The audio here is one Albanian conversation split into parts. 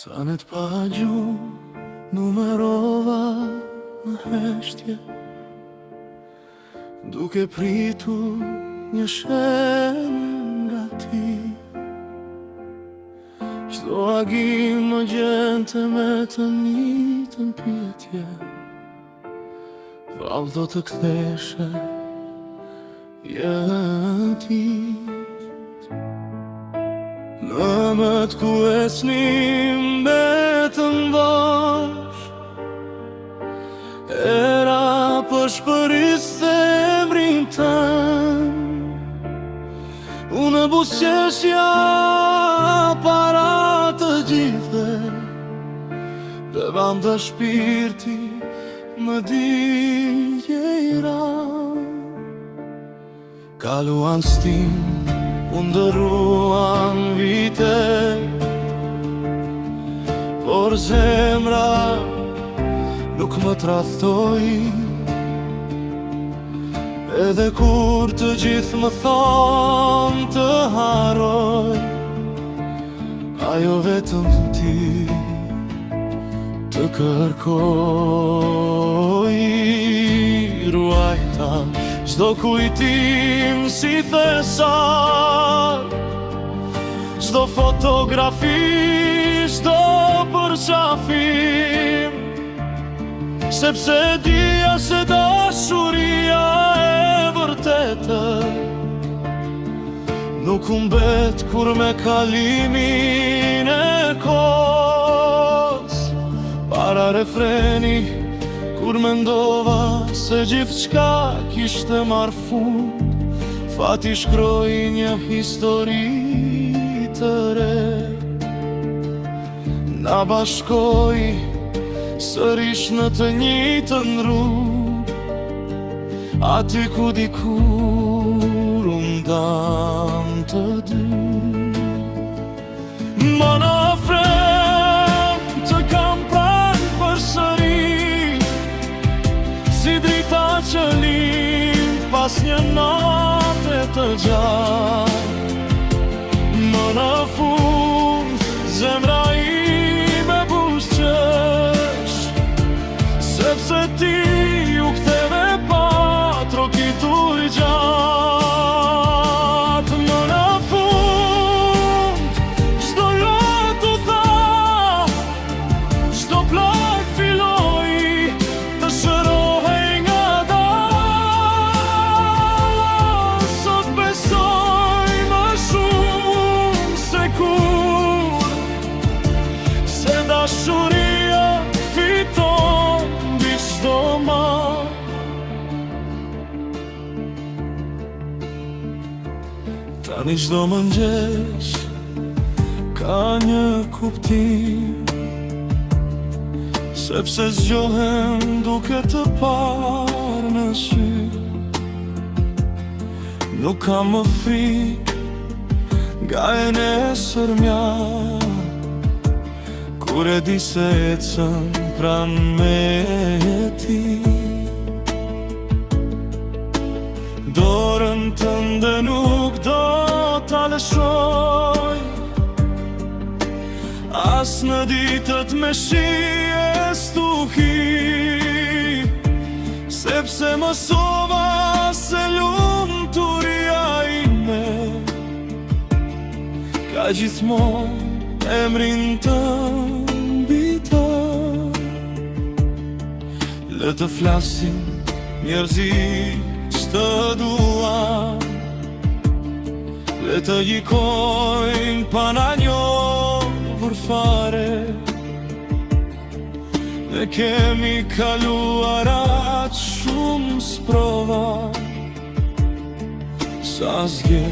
Sa ne t'pa gjumë, numerova në heshtje, duke pritur një shenjë nga ti. Çdo agim më gjente me të njëjtën pyetje, vallë do të ktheshe jetit. Në mët ku esnim betëm bash, era për shpëris zemrin tën. Unë busqeshja para të gjithve, dhe banda shpirti më digjera. Kaluan stin, unë ndëruan vitet, por zemra nuk më tradhtoi. Edhe kur të gjithë më thonë të haroj, ajo vetëm ti të kërkoj. Ruajta çdo kujtim si thesar, çdo fotografi, çdo përqafim, sepse dija se dashuria e vërtetë nuk humbet kur me kalimin e kohës. Para refreni, kur mendova se gjithçka kishte marrë fund, fati shkroi një histori të re. Na bashkoi sërish në të njëjtën rrugë, aty ku dikur u ndan të dy. Më në frem të kam pranë përsëri, si drita që lind pas një nate të gjatë. Më në fund zemra ime busqesh, sepse ti u ktheve pa trokitur gjatë. Më në fund çdo lot u tha, çdo plak filloi të shërohej nga dalë. Sot besoj më shumë se kur, se dashuria fiton mbi çdo mal. Tani çdo mëngjes ka një kuptim, sepse zgjohem duke të parë në sy. Nuk kam më frikë nga e nesërmja, kur e di se ecën pranë me ti. Dorën tënde nuk do ta lëshoj, as në ditët me shije stuhi, sepse mësova se lumturia ime ka gjithmonë emrin të mbitë. Le të flasin njerëzit të duan, le të gjikojnë pa na njohur fare. Ne kemi kaluar aq shumë sprova, sa zgje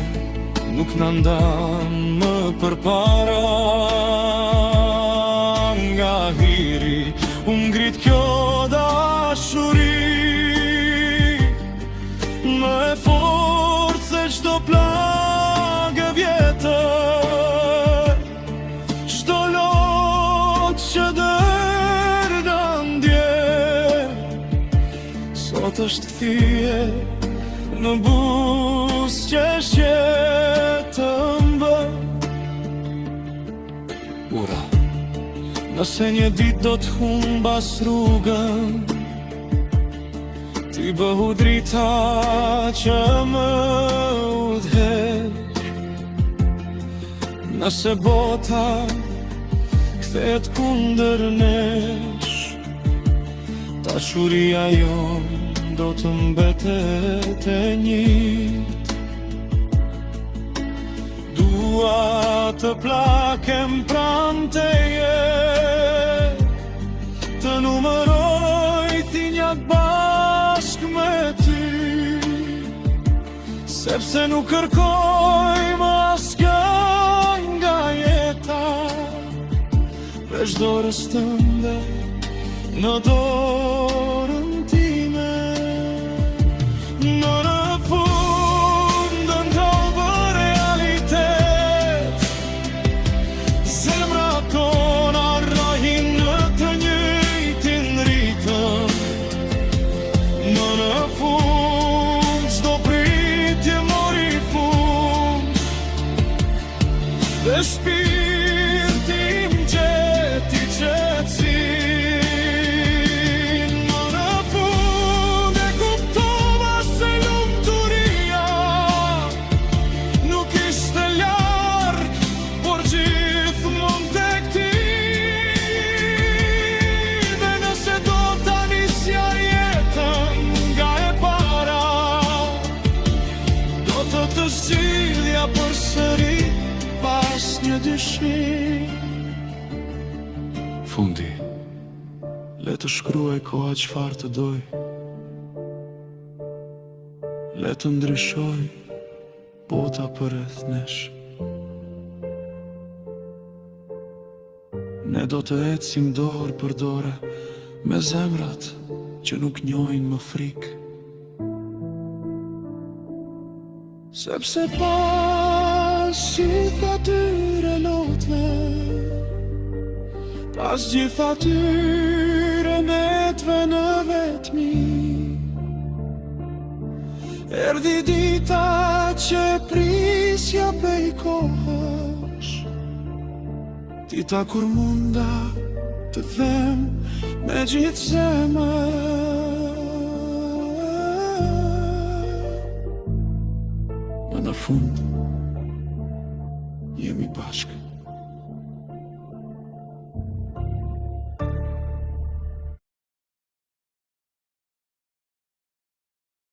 nuk na ndan më përpara. Nga hiri u ngrit kjo dashuri, më e fortë se çdo plagë vjetër, çdo lot që dërda ndje. Sot është kthye në busqeshje të mbë. Ura, Nëse një dit do t'humbas rrugën, ti bëhu drita që më udhet. Nëse bota kthehet kundër nesh, dashuria jon do të mbetet e njëjtë. Dua të plakem pranë teje, të numëroj thinjat bashk me ty, sepse nuk kërkoj më asgjë nga jeta, veç dorës tënde në dorën time. Në fundën kalbë realitet, zemra tona rrahin në të njëjtin ritëm. Në fund çdo pritje mori fund, dhe shpirti im gjeti qetësi. Të zgjidhja përsëri pas një dyshim. Fundi, le të shkruaj koha çfarë të doj, le të ndryshoj bota përreth nesh. Ne do të ecim dorë për dore me zemrat që nuk njohin më frikë, sepse pas gjithë atyre lotve, pas gjithë atyre netve në vetmi, erdhi dita që prisja pej kohash, dita kur munda të them me gjithë zemër. Në fund, jemi bashkë.